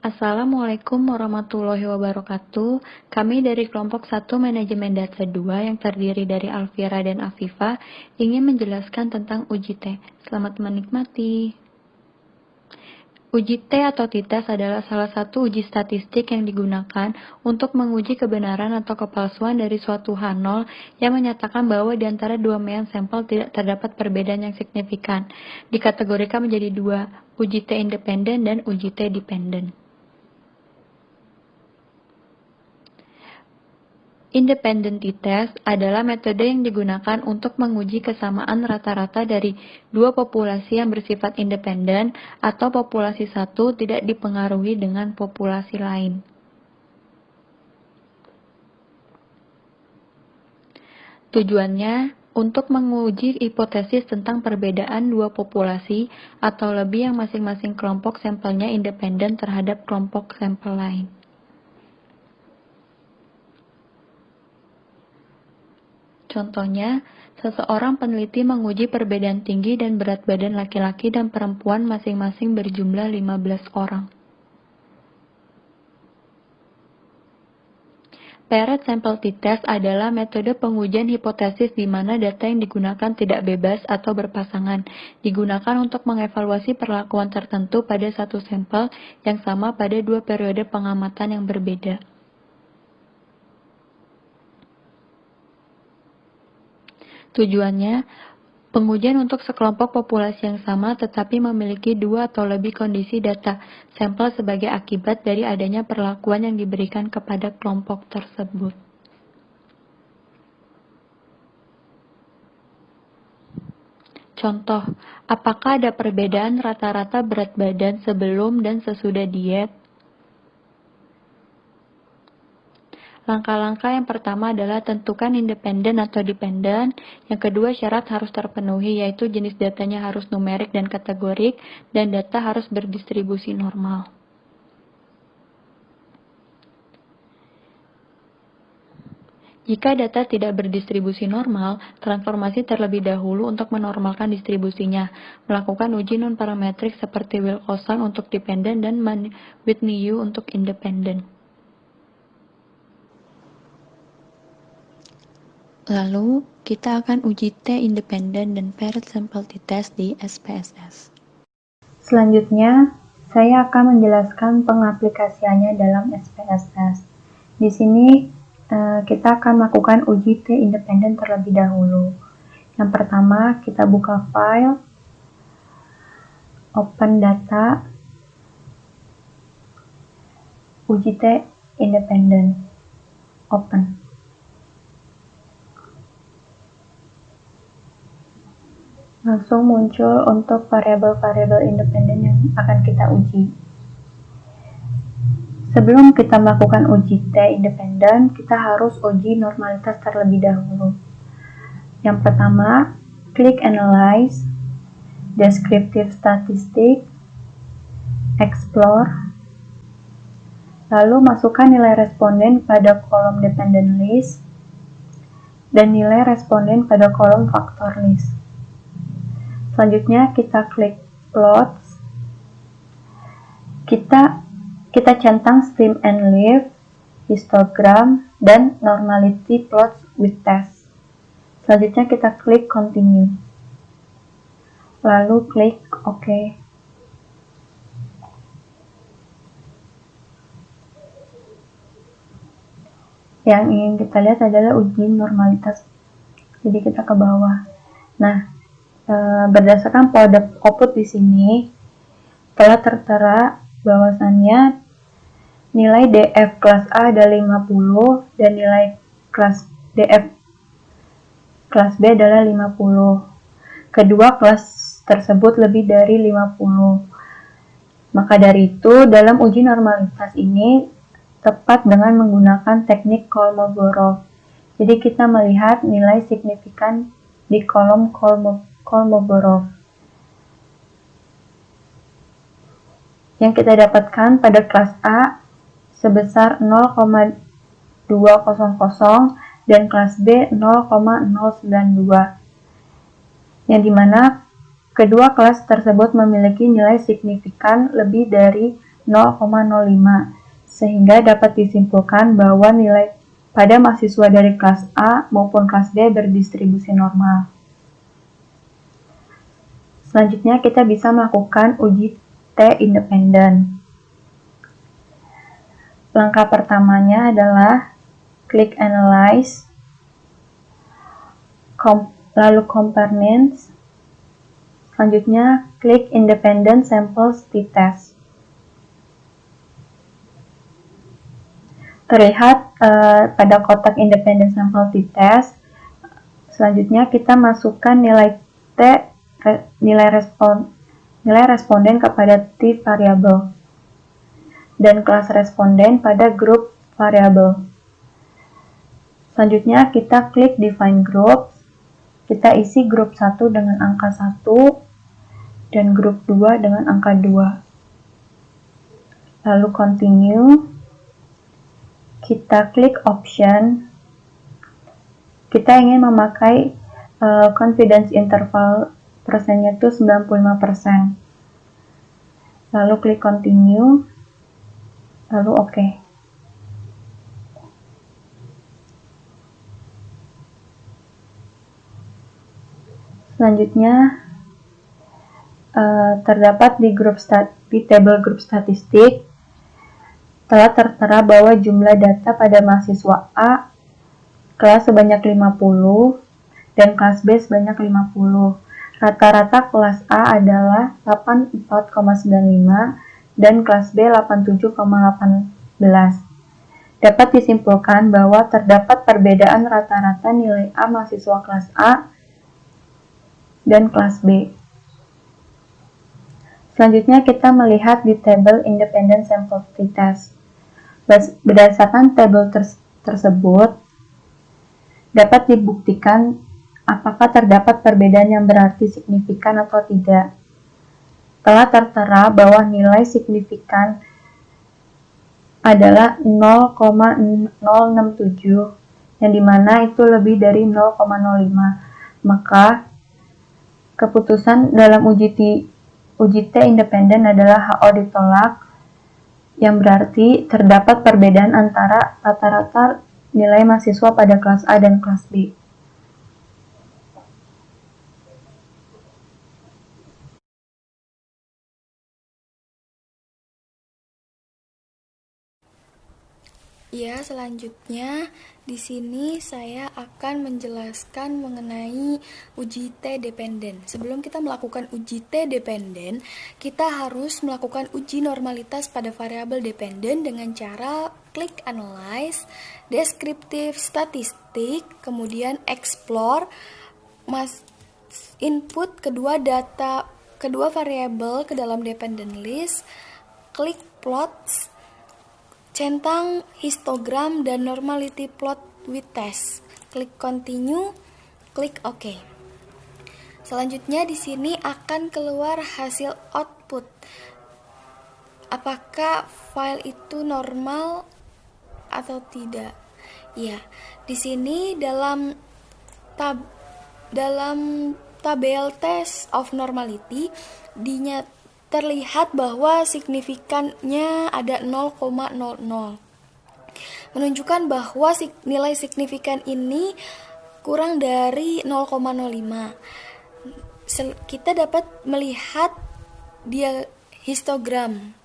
Assalamualaikum warahmatullahi wabarakatuh. Kami dari kelompok 1 Manajemen Data 2 yang terdiri dari Alfira dan Afifa ingin menjelaskan tentang uji T. Selamat menikmati. Uji T atau t-test adalah salah satu uji statistik yang digunakan untuk menguji kebenaran atau kepalsuan dari suatu H0 yang menyatakan bahwa di antara dua mean sampel tidak terdapat perbedaan yang signifikan. Dikategorikan menjadi dua, uji T independen dan uji T dependen. Independent t-test adalah metode yang digunakan untuk menguji kesamaan rata-rata dari dua populasi yang bersifat independen atau populasi satu tidak dipengaruhi dengan populasi lain. Tujuannya untuk menguji hipotesis tentang perbedaan dua populasi atau lebih yang masing-masing kelompok sampelnya independen terhadap kelompok sampel lain. Contohnya, seseorang peneliti menguji perbedaan tinggi dan berat badan laki-laki dan perempuan masing-masing berjumlah 15 orang. Paired sample t-test adalah metode pengujian hipotesis di mana data yang digunakan tidak bebas atau berpasangan, digunakan untuk mengevaluasi perlakuan tertentu pada satu sampel yang sama pada dua periode pengamatan yang berbeda. Tujuannya, pengujian untuk sekelompok populasi yang sama tetapi memiliki dua atau lebih kondisi data sampel sebagai akibat dari adanya perlakuan yang diberikan kepada kelompok tersebut. Contoh, apakah ada perbedaan rata-rata berat badan sebelum dan sesudah diet? Langkah-langkah yang pertama adalah tentukan independen atau dependen. Yang kedua, syarat harus terpenuhi, yaitu jenis datanya harus numerik dan kategorik, dan data harus berdistribusi normal. Jika data tidak berdistribusi normal, transformasi terlebih dahulu untuk menormalkan distribusinya. Melakukan uji non-parametrik seperti Wilcoxon untuk dependen dan Whitney-U untuk independen. Lalu, kita akan uji T independen dan paired sample t-test di SPSS. Selanjutnya, saya akan menjelaskan pengaplikasiannya dalam SPSS. Di sini, kita akan melakukan uji T independen terlebih dahulu. Yang pertama, kita buka file, open data, uji T independen, open. Langsung muncul untuk variabel-variabel independen yang akan kita uji. Sebelum kita melakukan uji T independen, kita harus uji normalitas terlebih dahulu. Yang pertama, klik Analyze, Descriptive Statistic, Explore, lalu masukkan nilai responden pada kolom Dependent List, dan nilai responden pada kolom Factor List. Selanjutnya kita klik Plots, kita centang Stem and Leaf, histogram, dan normality plots with test. Selanjutnya kita klik Continue, lalu klik OK. Yang ingin kita lihat adalah uji normalitas, jadi kita ke bawah. Nah, berdasarkan produk output di sini telah tertera bahwasannya nilai DF kelas A ada 50 dan nilai kelas DF kelas B adalah 50. Kedua kelas tersebut lebih dari 50. Maka dari itu, dalam uji normalitas ini tepat dengan menggunakan teknik Kolmogorov. Jadi kita melihat nilai signifikan di kolom Kolmogorov. Yang kita dapatkan pada kelas A sebesar 0,200 dan kelas B 0,092. Yang dimana kedua kelas tersebut memiliki nilai signifikan lebih dari 0,05, sehingga dapat disimpulkan bahwa nilai pada mahasiswa dari kelas A maupun kelas B berdistribusi normal. Selanjutnya kita bisa melakukan uji T independen. Langkah pertamanya adalah klik Analyze, lalu Compare Means. Selanjutnya klik Independent Samples t-Test. Terlihat pada kotak Independent Sample t-Test. Selanjutnya kita masukkan nilai T, nilai responden kepada T variabel dan kelas responden pada grup variabel. Selanjutnya kita klik Define Group. Kita isi grup 1 dengan angka 1 dan grup 2 dengan angka 2. Lalu Continue. Kita klik Option. Kita ingin memakai confidence interval persennya itu 95%. Lalu klik Continue. Lalu OK. Selanjutnya terdapat di table grup statistik telah tertera bahwa jumlah data pada mahasiswa A kelas sebanyak 50 dan kelas B sebanyak 50. Rata-rata kelas A adalah 84,95 dan kelas B 87,18. Dapat disimpulkan bahwa terdapat perbedaan rata-rata nilai A mahasiswa kelas A dan kelas B. Selanjutnya kita melihat di tabel Independent Sample t-Test. Berdasarkan tabel tersebut, dapat dibuktikan apakah terdapat perbedaan yang berarti signifikan atau tidak. Telah tertera bahwa nilai signifikan adalah 0,067, yang dimana itu lebih dari 0,05. Maka keputusan dalam uji T independen adalah HO ditolak, yang berarti terdapat perbedaan antara rata-rata nilai mahasiswa pada kelas A dan kelas B. Ya, selanjutnya di sini saya akan menjelaskan mengenai uji T dependen. Sebelum kita melakukan uji T dependen, kita harus melakukan uji normalitas pada variabel dependen dengan cara klik Analyze, Descriptive Statistik, kemudian Explore, input kedua variabel ke dalam dependent list, klik Plots, centang histogram dan normality plot with test. Klik continue, klik OK. Selanjutnya di sini akan keluar hasil output. Apakah file itu normal atau tidak? Ya, di sini dalam tabel test of normality terlihat bahwa signifikannya ada 0,00, menunjukkan bahwa nilai signifikan ini kurang dari 0,05. Kita dapat melihat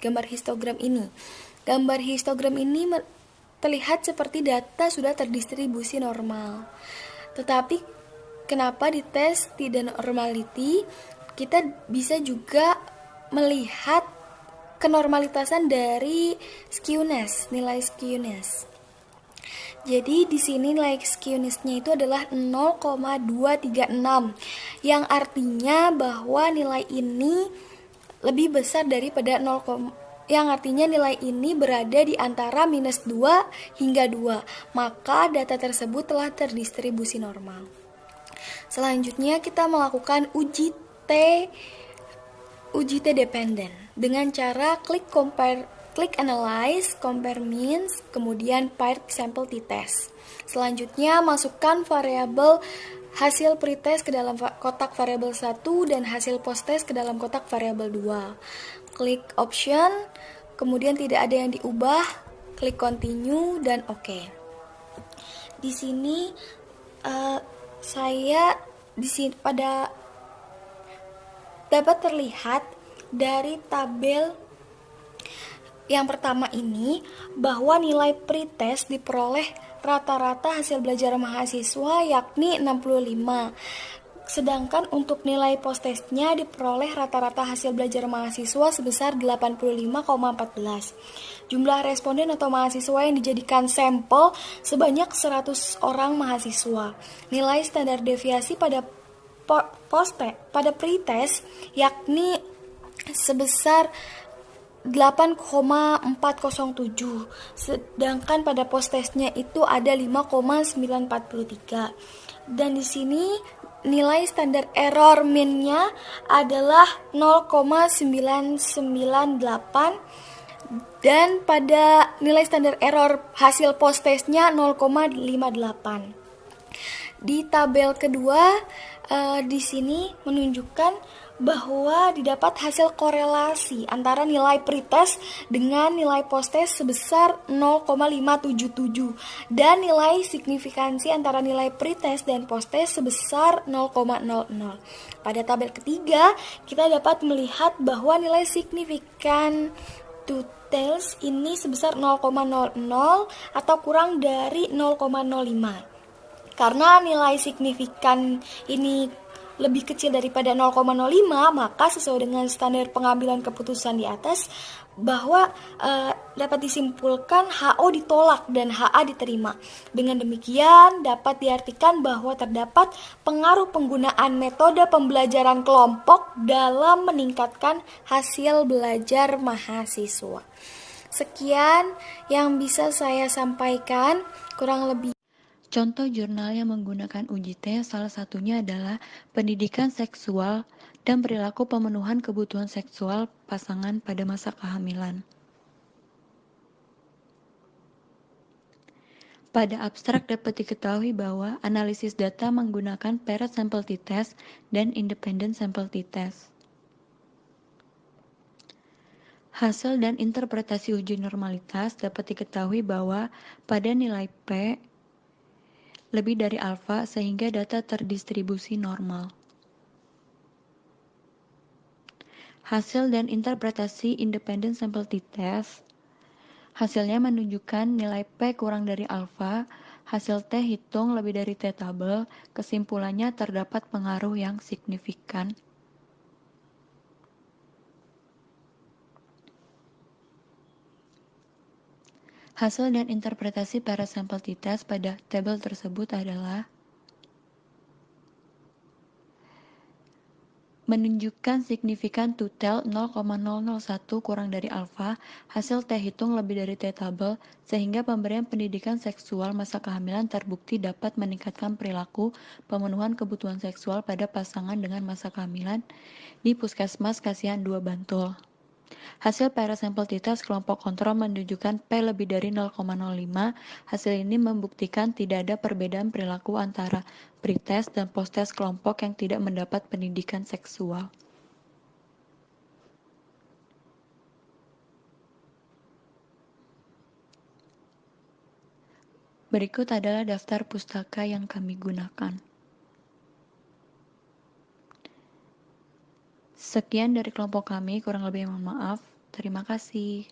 gambar histogram ini. Gambar histogram ini terlihat seperti data sudah terdistribusi normal. Tetapi kenapa di tes tidak normality, kita bisa juga melihat kenormalitasan dari skewness, nilai skewness. Jadi di sini nilai skewness-nya itu adalah 0,236, yang artinya bahwa nilai ini lebih besar daripada 0, yang artinya nilai ini berada di antara -2 hingga 2. Maka data tersebut telah terdistribusi normal. Selanjutnya kita melakukan uji T dependen dengan cara klik Analyze, Compare Means, kemudian Paired Sample t-Test. Selanjutnya masukkan variabel hasil pretest ke dalam kotak variabel 1 dan hasil posttest ke dalam kotak variabel 2. Klik Option, kemudian tidak ada yang diubah, klik continue dan oke. Di sini saya di sini pada dapat terlihat dari tabel yang pertama ini bahwa nilai pretest diperoleh rata-rata hasil belajar mahasiswa yakni 65. Sedangkan untuk nilai post-testnya diperoleh rata-rata hasil belajar mahasiswa sebesar 85,14. Jumlah responden atau mahasiswa yang dijadikan sampel sebanyak 100 orang mahasiswa. Nilai standar deviasi pada pretest yakni sebesar 8,407, sedangkan pada post-testnya itu ada 5,943. Dan di sini nilai standar error min-nya adalah 0,998 dan pada nilai standar error hasil post-testnya 0,58. Di tabel kedua di sini menunjukkan bahwa didapat hasil korelasi antara nilai pretest dengan nilai post-test sebesar 0,577 dan nilai signifikansi antara nilai pretest dan post-test sebesar 0,00. Pada tabel ketiga, kita dapat melihat bahwa nilai signifikan two-tails ini sebesar 0,00 atau kurang dari 0,05. Karena nilai signifikan ini lebih kecil daripada 0,05, maka sesuai dengan standar pengambilan keputusan di atas bahwa dapat disimpulkan HO ditolak dan HA diterima. Dengan demikian dapat diartikan bahwa terdapat pengaruh penggunaan metode pembelajaran kelompok dalam meningkatkan hasil belajar mahasiswa. Sekian yang bisa saya sampaikan, kurang lebih. Contoh jurnal yang menggunakan uji tes salah satunya adalah Pendidikan Seksual dan Perilaku Pemenuhan Kebutuhan Seksual Pasangan pada Masa Kehamilan. Pada abstrak dapat diketahui bahwa analisis data menggunakan paired sample t-test dan independent sample t-test. Hasil dan interpretasi uji normalitas dapat diketahui bahwa pada nilai P lebih dari alfa sehingga data terdistribusi normal. Hasil dan interpretasi independent sample t-test, hasilnya menunjukkan nilai P kurang dari alfa, hasil T hitung lebih dari T tabel, kesimpulannya terdapat pengaruh yang signifikan. Hasil dan interpretasi paired sample t-test pada tabel tersebut adalah menunjukkan signifikan two-tail 0,001 kurang dari alfa, hasil T hitung lebih dari T tabel, sehingga pemberian pendidikan seksual masa kehamilan terbukti dapat meningkatkan perilaku pemenuhan kebutuhan seksual pada pasangan dengan masa kehamilan di Puskesmas Kasihan 2 Bantul. Hasil paired sample t-test kelompok kontrol menunjukkan P lebih dari 0,05. Hasil ini membuktikan tidak ada perbedaan perilaku antara pretest dan post-test kelompok yang tidak mendapat pendidikan seksual. Berikut adalah daftar pustaka yang kami gunakan. Sekian dari kelompok kami, kurang lebih mohon maaf. Terima kasih.